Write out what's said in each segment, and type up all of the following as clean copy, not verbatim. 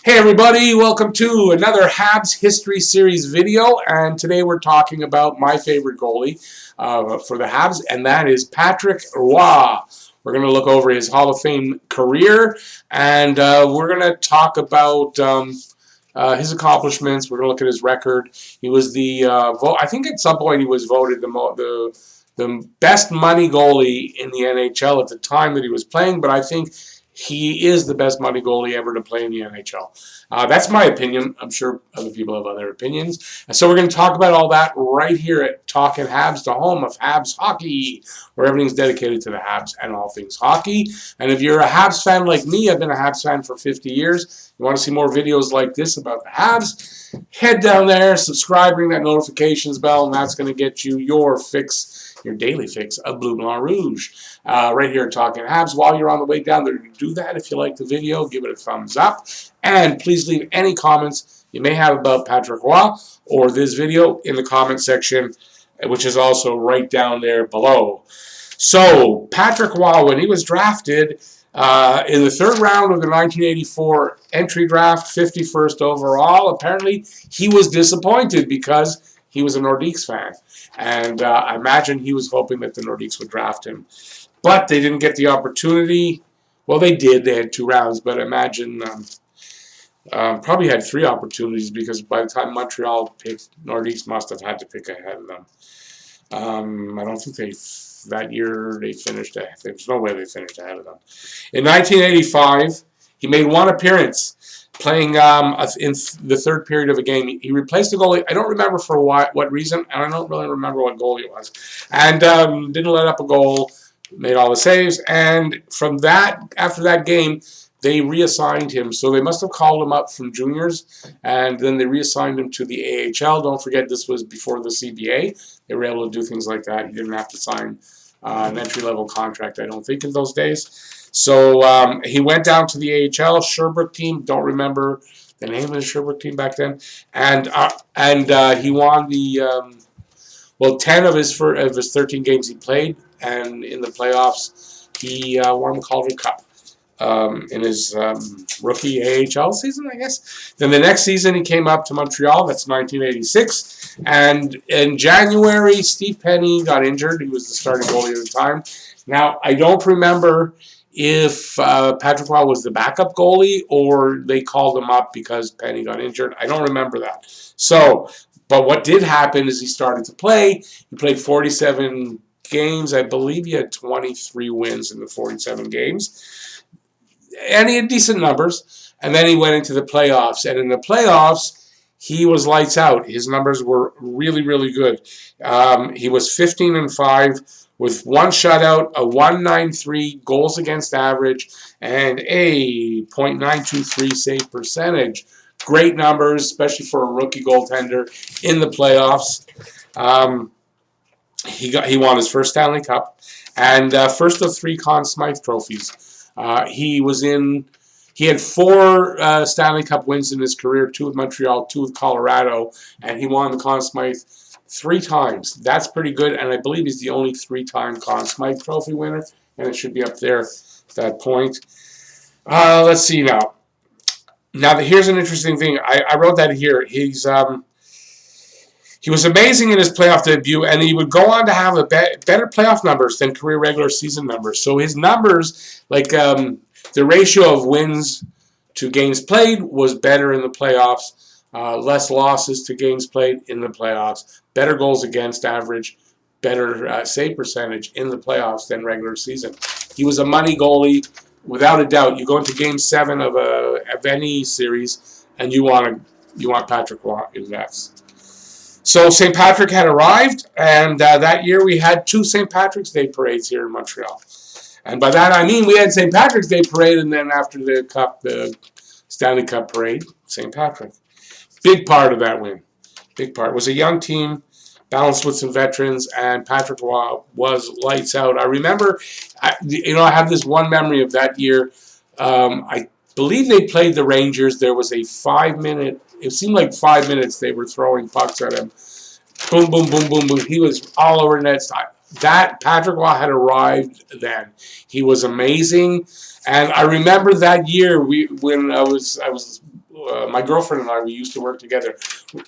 Hey everybody, welcome to another Habs History Series video, and today we're talking about my favorite goalie for the Habs, and that is Patrick Roy. We're going to look over his Hall of Fame career, and we're going to talk about his accomplishments. We're going to look at his record. He was the, I think at some point he was voted the best money goalie in the NHL at the time that he was playing, but I think he is the best money goalie ever to play in the NHL. That's my opinion. I'm sure other people have other opinions. And so we're going to talk about all that right here at Talking Habs, the home of Habs hockey, where everything's dedicated to the Habs and all things hockey. And if you're a Habs fan like me, I've been a Habs fan for 50 years. You want to see more videos like this about the Habs, head down there, subscribe, ring that notifications bell, and that's going to get you your fix, your daily fix of Bleu Blanc Rouge. Right here at Talking Habs. While you're on the way down there, do that. If you like the video, give it a thumbs up. And please leave any comments you may have about Patrick Roy or this video in the comment section, which is also right down there below. So, Patrick Roy, when he was drafted in the third round of the 1984 entry draft, 51st overall, apparently he was disappointed because he was a Nordiques fan. And I imagine he was hoping that the Nordiques would draft him. But they didn't get the opportunity. Well, they did. They had 2 rounds. But imagine probably had 3 opportunities because by the time Montreal picked, Nordiques must have had to pick ahead of them. I don't think that year they finished ahead. There's no way they finished ahead of them. In 1985, he made 1 appearance playing in the third period of a game. He replaced the goalie. I don't remember for what reason, and I don't really remember what goalie it was. And didn't let up a goal. Made all the saves, and from that, after that game, they reassigned him. So they must have called him up from juniors, and then they reassigned him to the AHL. Don't forget, this was before the CBA. They were able to do things like that. He didn't have to sign an entry-level contract, I don't think, in those days. So he went down to the AHL, Sherbrooke team. Don't remember the name of the Sherbrooke team back then. And he won the 10 of his 13 games he played. And in the playoffs, he won the Calder Cup in his rookie AHL season, I guess. Then the next season, he came up to Montreal. That's 1986. And in January, Steve Penny got injured. He was the starting goalie at the time. Now, I don't remember if Patrick Roy was the backup goalie or they called him up because Penny got injured. I don't remember that. So, but what did happen is he started to play. He played 47 games. I believe he had 23 wins in the 47 games. And he had decent numbers. And then he went into the playoffs. And in the playoffs, he was lights out. His numbers were really, really good. He was 15-5 with 1 shutout, a 1.93 goals against average, and a .923 save percentage. Great numbers, especially for a rookie goaltender in the playoffs. He won his first Stanley Cup and first of 3 Conn Smythe trophies. He had 4 Stanley Cup wins in his career, 2 with Montreal, 2 with Colorado, and he won the Conn Smythe 3 times. That's pretty good, and I believe he's the only 3-time Conn Smythe trophy winner, and it should be up there at that point. Let's see now. Now, here's an interesting thing. I wrote that here. He was amazing in his playoff debut, and he would go on to have better playoff numbers than career regular season numbers. So his numbers, like the ratio of wins to games played, was better in the playoffs. Less losses to games played in the playoffs. Better goals against average. Better save percentage in the playoffs than regular season. He was a money goalie, without a doubt. You go into Game 7 of any series, and you want Patrick Roy in that. So St. Patrick had arrived, and that year we had 2 St. Patrick's Day parades here in Montreal. And by that I mean we had St. Patrick's Day parade, and then after the Stanley Cup parade, St. Patrick. Big part of that win. Big part. It was a young team, balanced with some veterans, and Patrick Roy was lights out. I remember, I have this one memory of that year. I believe they played the Rangers. There was a 5-minute, it seemed like 5 minutes they were throwing pucks at him. Boom, boom, boom, boom, boom. He was all over net. That Patrick Roy had arrived then. He was amazing. And I remember that year when I was my girlfriend and I, we used to work together.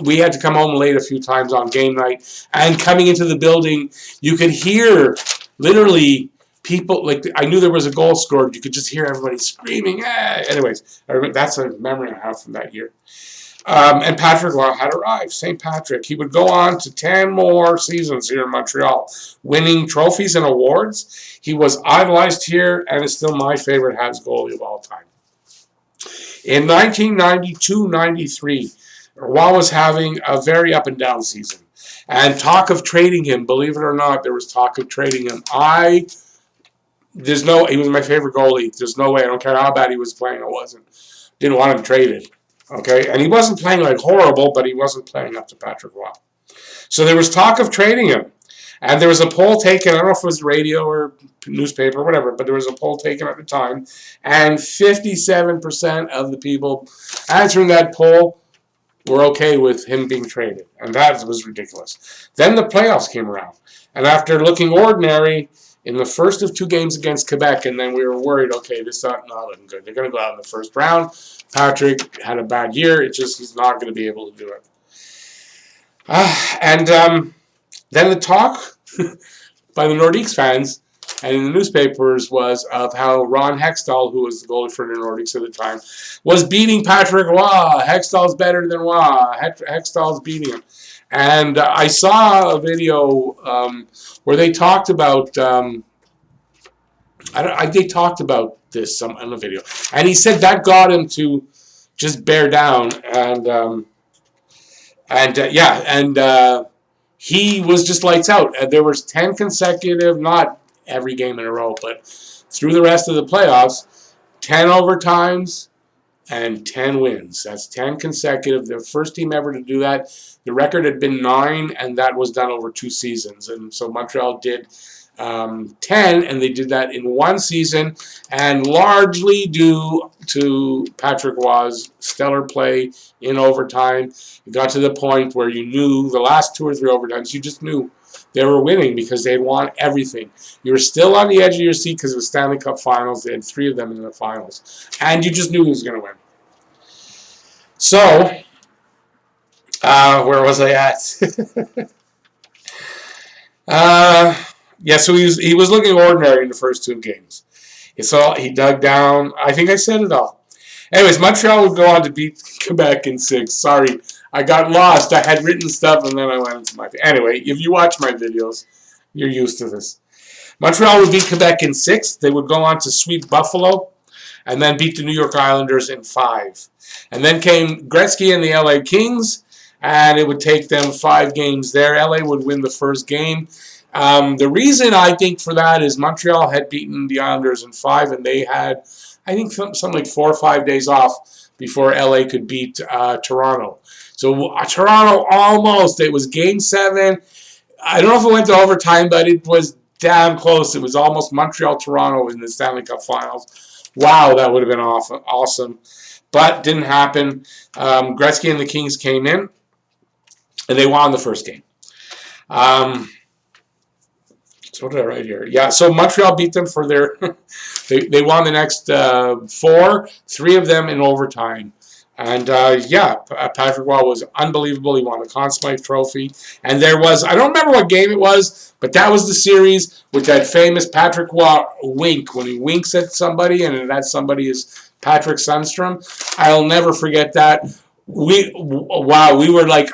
We had to come home late a few times on game night, and coming into the building, you could hear literally people, like, I knew there was a goal scored. You could just hear everybody screaming. Anyways, that's a memory I have from that year. And Patrick Roy had arrived. St. Patrick. He would go on to 10 more seasons here in Montreal, winning trophies and awards. He was idolized here and is still my favorite Habs goalie of all time. In 1992-93, Roy was having a very up and down season. And talk of trading him, believe it or not, there was talk of trading him. He was my favorite goalie. There's no way. I don't care how bad he was playing. I didn't want him traded. Okay, and he wasn't playing like horrible, but he wasn't playing up to Patrick Roy. So there was talk of trading him. And there was a poll taken, I don't know if it was radio or newspaper or whatever, but there was a poll taken at the time, and 57% of the people answering that poll were okay with him being traded. And that was ridiculous. Then the playoffs came around. And after looking ordinary in the first of 2 games against Quebec, and then we were worried, okay, this is not looking good. They're going to go out in the first round. Patrick had a bad year. He's not going to be able to do it. Then the talk by the Nordiques fans and in the newspapers was of how Ron Hextall, who was the goalie for the Nordiques at the time, was beating Patrick Roy. Hextall's better than Roy. Hextall's beating him. And I saw a video where they talked about they talked about this on a video, and he said that got him to just bear down, he was just lights out. There was 10 consecutive, not every game in a row, but through the rest of the playoffs, 10 overtimes and 10 wins. That's 10 consecutive. The first team ever to do that. The record had been 9, and that was done over 2 seasons. And so Montreal did 10, and they did that in 1 season, and largely due to Patrick Roy's stellar play in overtime. It got to the point where you knew the last 2 or 3 overtimes, you just knew they were winning because they had won everything. You were still on the edge of your seat because of the Stanley Cup Finals. They had 3 of them in the finals, and you just knew who was going to win. So, where was I at? Yeah, so he was looking ordinary in the first 2 games. He dug down. I think I said it all. Anyways, Montreal would go on to beat Quebec in 6. Sorry, I got lost. I had written stuff, and then I went into my... Anyway, if you watch my videos, you're used to this. Montreal would beat Quebec in 6. They would go on to sweep Buffalo, and then beat the New York Islanders in 5. And then came Gretzky and the LA Kings, and it would take them 5 games there. LA would win the first game. The reason I think for that is Montreal had beaten the Islanders in 5, and they had, I think, something like 4 or 5 days off before LA could beat Toronto. So Toronto almost, it was Game 7. I don't know if it went to overtime, but it was damn close. It was almost Montreal-Toronto in the Stanley Cup Finals. Wow, that would have been awesome. But didn't happen. Gretzky and the Kings came in, and they won the first game. So what did I write here? Yeah, so Montreal beat them for their... they won the next 4, 3 of them in overtime. And, Patrick Roy was unbelievable. He won the Conn Smythe Trophy. And there was... I don't remember what game it was, but that was the series with that famous Patrick Roy wink. When he winks at somebody, and that somebody is Patrick Sundstrom. I'll never forget that. We were like...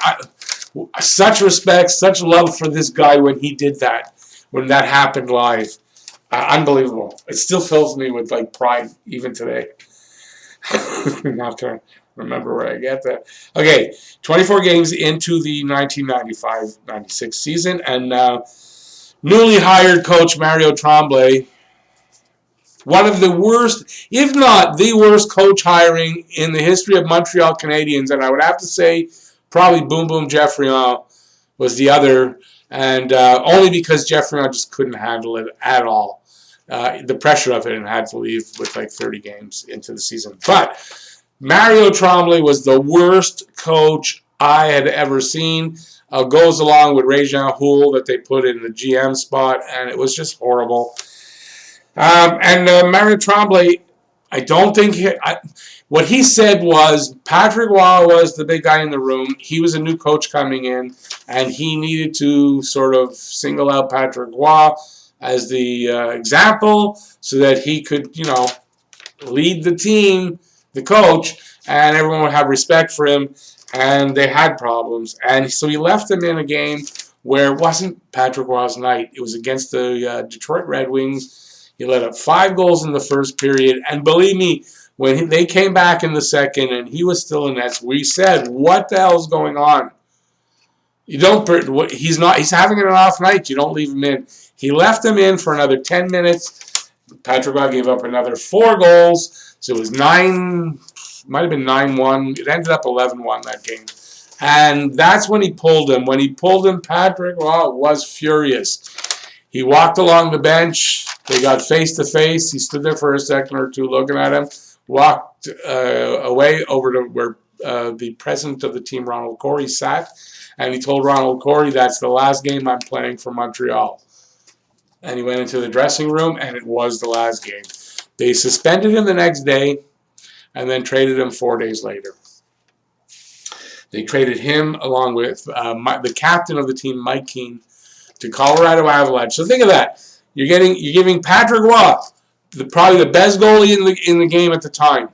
such respect, such love for this guy when he did that. When that happened live. Unbelievable. It still fills me with like pride even today. I'm not trying to remember where I get that. Okay, 24 games into the 1995-96 season, and newly hired coach Mario Tremblay, one of the worst, if not the worst coach hiring in the history of Montreal Canadiens, and I would have to say probably Boom Boom Geoffrion was the other. And only because Geoffrion just couldn't handle it at all. The pressure of it, and had to leave with like 30 games into the season. But Mario Tremblay was the worst coach I had ever seen. Goes along with Régent Houle that they put in the GM spot, and it was just horrible. Mario Tremblay, I don't think what he said was Patrick Roy was the big guy in the room. He was a new coach coming in, and he needed to sort of single out Patrick Roy as the example so that he could, lead the team, the coach, and everyone would have respect for him. And they had problems, and so he left them in a game where it wasn't Patrick Roy's night. It was against the Detroit Red Wings. He let up 5 goals in the first period, and believe me, when they came back in the second and he was still in nets, we said, "What the hell is going on?" You don't. He's not. He's having an off night. You don't leave him in. He left him in for another 10 minutes. Patrick Roy gave up another 4 goals, so it was 9. Might have been 9-1. It ended up 11-1 that game, and that's when he pulled him. When he pulled him, Patrick Roy was furious. He walked along the bench. They got face to face. He stood there for a second or two looking at him, walked away over to where the president of the team, Ronald Corey, sat, and he told Ronald Corey, "That's the last game I'm playing for Montreal." And he went into the dressing room, and it was the last game. They suspended him the next day and then traded him 4 days later. They traded him along with the captain of the team, Mike Keane, to Colorado Avalanche. So think of that. You're giving Patrick Roy, probably the best goalie in the game at the time,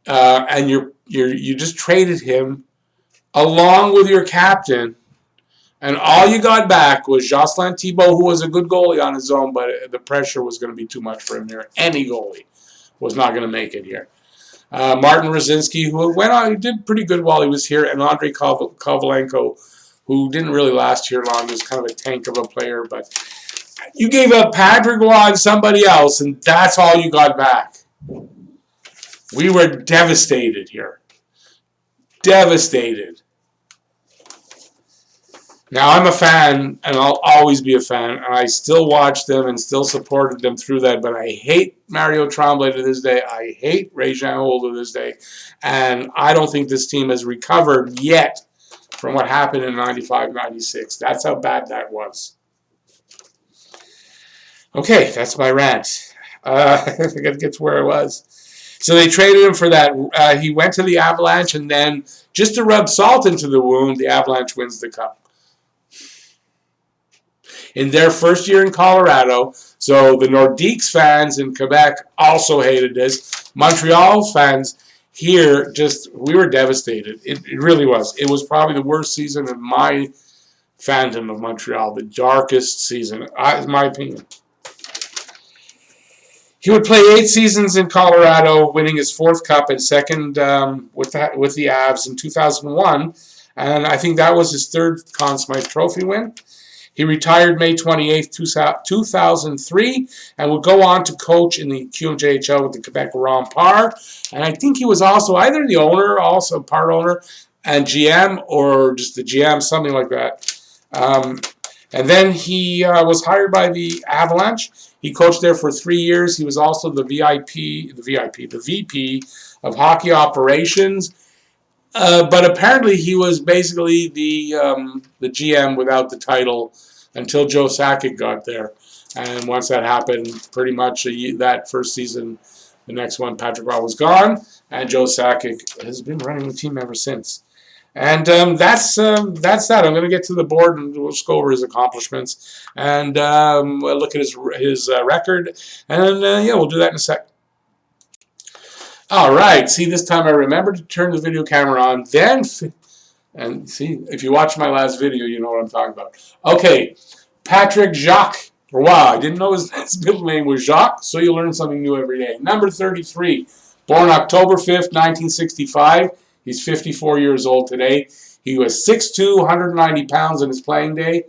and you just traded him along with your captain, and all you got back was Jocelyn Thibault, who was a good goalie on his own, but the pressure was going to be too much for him here. Any goalie was not going to make it here. Martin Rosinski, who went on, he did pretty good while he was here, and Andrei Kovalenko, who didn't really last here long. He was kind of a tank of a player, but you gave up Patrick Roy and somebody else, and that's all you got back. We were devastated here. Devastated. Now, I'm a fan, and I'll always be a fan, and I still watch them and still supported them through that, but I hate Mario Tremblay to this day. I hate Ray-Jean Houle to this day, and I don't think this team has recovered yet from what happened in 95-96. That's how bad that was. Okay, that's my rant. I got to get to where I was. So they traded him for that. He went to the Avalanche, and then just to rub salt into the wound, the Avalanche wins the Cup. In their first year in Colorado, so the Nordiques fans in Quebec also hated this. Montreal fans here, we were devastated. It really was. It was probably the worst season of my fandom of Montreal, the darkest season, in my opinion. He would play 8 seasons in Colorado, winning his 4th Cup and 2nd with the Habs in 2001, and I think that was his 3rd Conn Smythe Trophy win. He retired May 28, 2003, and would go on to coach in the QMJHL with the Quebec Remparts. And I think he was also either the owner, also part owner, and GM, or just the GM, something like that. And then he was hired by the Avalanche. He coached there for 3 years. He was also the VP of hockey operations. But apparently he was basically the GM without the title until Joe Sakic got there. And once that happened, pretty much that first season, the next one, Patrick Roy was gone, and Joe Sakic has been running the team ever since. And that's that. I'm going to get to the board, and we'll just go over his accomplishments and we'll look at his record. And yeah, we'll do that in a sec. All right, see, this time I remembered to turn the video camera on, and see, if you watch my last video, you know what I'm talking about. Okay, Patrick Jacques Roy. I didn't know his middle name was Jacques, so you learn something new every day. Number 33, born October 5th, 1965. He's 54 years old today. He was 6'2", 190 pounds in his playing day.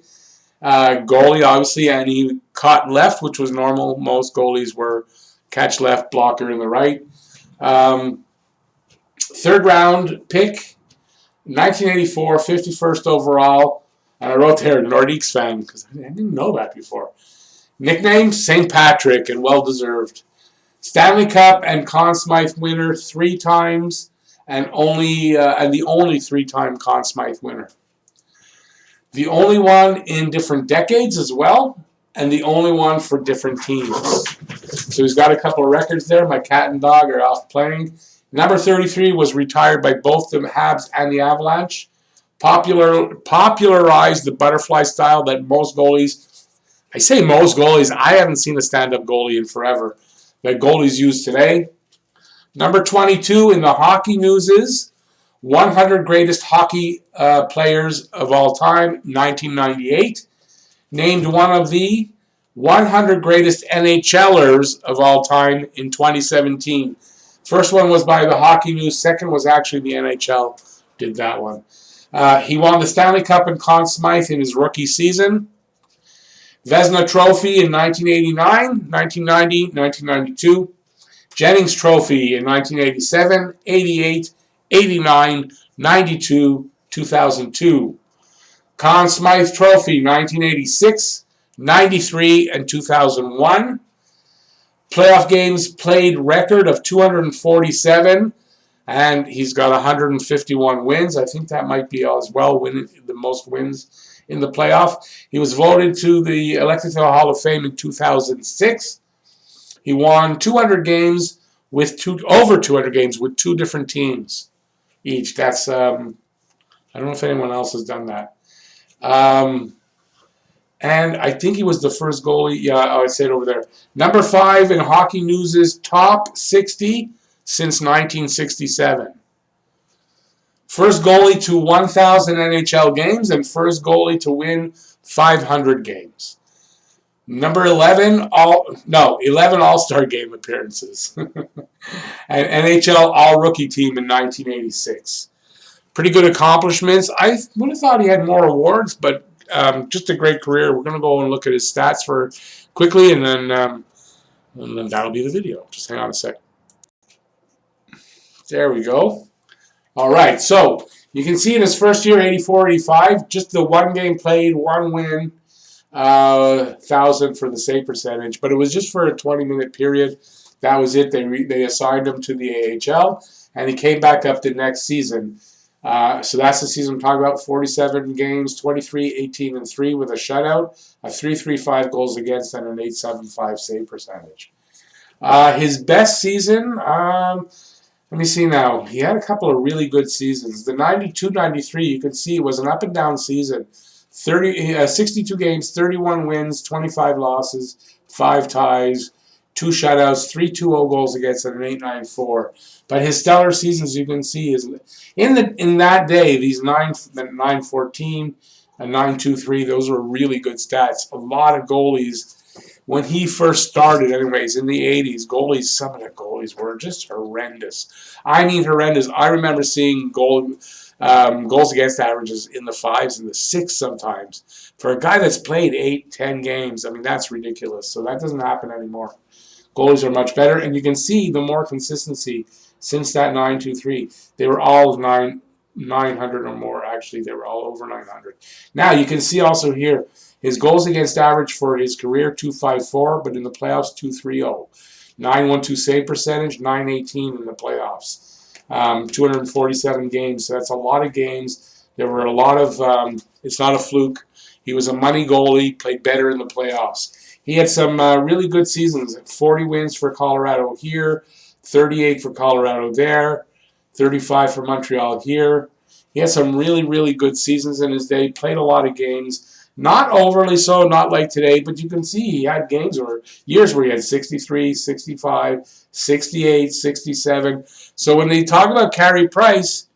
Goalie, obviously, and he caught left, which was normal. Most goalies were catch left, blocker in the right. 3rd round pick, 1984, 51st overall. And I wrote there, Nordiques fan, because I didn't know that before. Nickname, St. Patrick, and well-deserved. Stanley Cup and Conn Smythe winner 3 times, and the only 3-time Conn Smythe winner. The only one in different decades as well, and the only one for different teams. So he's got a couple of records there. My cat and dog are off playing. Number 33 was retired by both the Habs and the Avalanche. Popularized the butterfly style that most goalies, I say most goalies, I haven't seen a stand-up goalie in forever, that goalies use today. Number 22 in the hockey news is 100 greatest hockey players of all time, 1998. Named one of the 100 greatest NHLers of all time in 2017. First one was by the Hockey News. Second was actually the NHL did that one. He won the Stanley Cup and Conn Smythe in his rookie season. Vezina Trophy in 1989, 1990, 1992. Jennings Trophy in 1987, 88, 89, 92, 2002. Conn Smythe Trophy 1986, 93, and 2001. Playoff games played record of 247, and he's got 151 wins. I think that might be as well winning the most wins in the playoff. He was voted to the elected to the Hall of Fame in 2006. He won 200 games with over 200 games with two different teams each. That's I don't know if anyone else has done that. And I think he was the first goalie. Yeah, I said over there. Number 5 in Hockey News' top 60 since 1967. First goalie to 1,000 NHL games and first goalie to win 500 games. Number 11, 11 All-Star Game appearances. And NHL All-Rookie Team in 1986. Pretty good accomplishments. I would have thought he had more awards, but just a great career. We're going to go and look at his stats for quickly, and then that'll be the video. Just hang on a sec. There we go. All right, so you can see in his first year, 84-85, just the one game played, one win, 1,000 for the save percentage, but it was just for a 20-minute period. That was it. They assigned him to the AHL, and he came back up the next season. So that's the season I'm talking about. 47 games, 23, 18, and 3 with a shutout, a 3.35 goals against, and an 8.75 save percentage. His best season, let me see now. He had a couple of really good seasons. The 92-93, you can see, was an up-and-down season. 62 games, 31 wins, 25 losses, 5 ties, 2 shutouts, 3.20 goals against, and an 8.94. But his stellar seasons, you can see, is in that day, these 9.14 and 9.23, those were really good stats. A lot of goalies, when he first started, anyways, in the 80s, some of the goalies were just horrendous. I mean horrendous. I remember seeing goals against averages in the 5s and the 6s sometimes. For a guy that's played 8, 10 games, I mean, that's ridiculous. So that doesn't happen anymore. Goalies are much better, and you can see the more consistency since that 9.23. They were all 900 or more, actually. They were all over 900. Now, you can see also here, his goals against average for his career, 2.54, but in the playoffs, 2.30. 9.12 save percentage, 9.18 in the playoffs. 247 games, so that's a lot of games. There were a lot of, it's not a fluke. He was a money goalie, played better in the playoffs. He had some really good seasons. 40 wins for Colorado here, 38 for Colorado there, 35 for Montreal here. He had some really, really good seasons in his day, played a lot of games. Not overly so, not like today, but you can see he had years where he had 63, 65, 68, 67. So when they talk about Carey Price,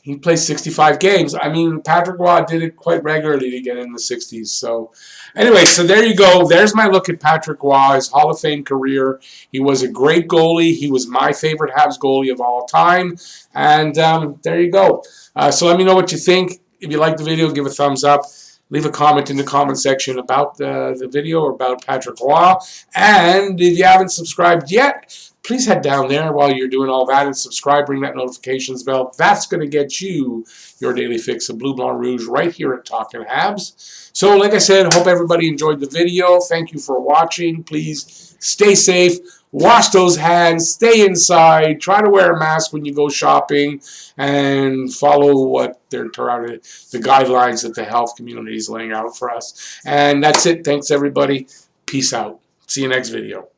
he plays 65 games. I mean, Patrick Roy did it quite regularly to get in the 60s. So anyway, so there you go. There's my look at Patrick Roy, his Hall of Fame career. He was a great goalie. He was my favorite Habs goalie of all time. And there you go. So let me know what you think. If you like the video, give a thumbs up. Leave a comment in the comment section about the video or about Patrick Roy. And if you haven't subscribed yet, please head down there while you're doing all that and subscribe. Ring that notifications bell. That's going to get you your daily fix of Blue, Blanc, Rouge right here at Talking Habs. So like I said, hope everybody enjoyed the video. Thank you for watching. Please stay safe. Wash those hands. Stay inside. Try to wear a mask when you go shopping. And follow what the guidelines that the health community is laying out for us. And that's it. Thanks, everybody. Peace out. See you next video.